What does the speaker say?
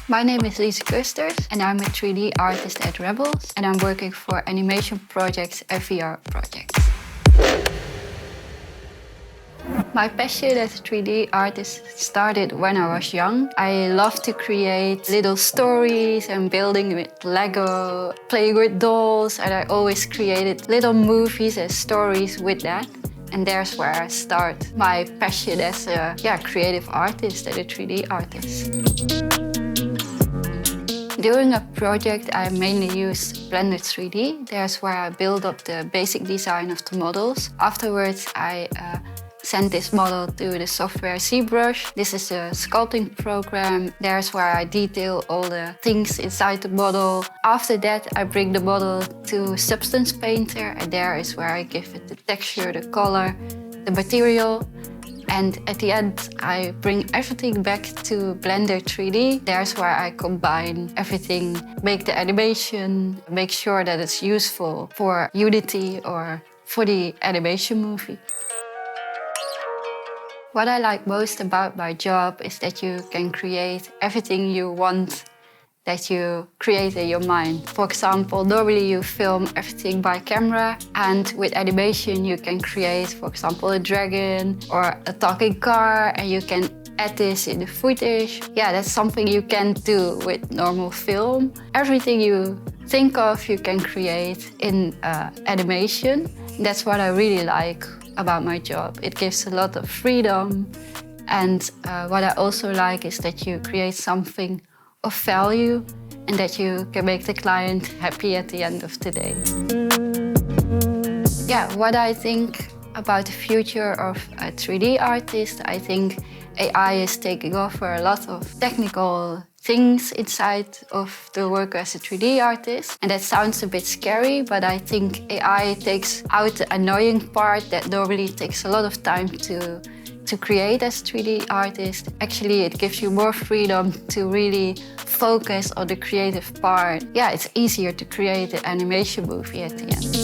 My name is Lise 𝗔𝗥𝗧 and I'm a 3D artist at Rebels and I'm working for animation projects and VR projects. My passion as a 3D artist started when I was young. I love to create little stories and building with Lego, playing with dolls, and I always created little movies and stories with that. And there's where I start my passion as a creative artist and a 3D artist. During a project, I mainly use Blender 3D. There's where I build up the basic design of the models. Afterwards, I send this model to the software ZBrush. This is a sculpting program. There's where I detail all the things inside the model. After that, I bring the model to Substance Painter, and there is where I give it the texture, the color, the material. And at the end, I bring everything back to Blender 3D. There's where I combine everything, make the animation, make sure that it's useful for Unity or for the animation movie. What I like most about my job is that you can create everything you want that you create in your mind. For example, normally you film everything by camera, and with animation you can create, for example, a dragon or a talking car, and you can add this in the footage. Yeah, that's something you can't do with normal film. Everything you think of, you can create in animation. That's what I really like about my job. It gives a lot of freedom, and what I also like is that you create something of value and that you can make the client happy at the end of the day. Yeah, what I think about the future of a 3D artist, I think AI is taking over a lot of technical things inside of the work as a 3D artist. And that sounds a bit scary, but I think AI takes out the annoying part that normally takes a lot of time to create as a 3D artist. Actually, it gives you more freedom to really focus on the creative part. Yeah, it's easier to create an animation movie at the end.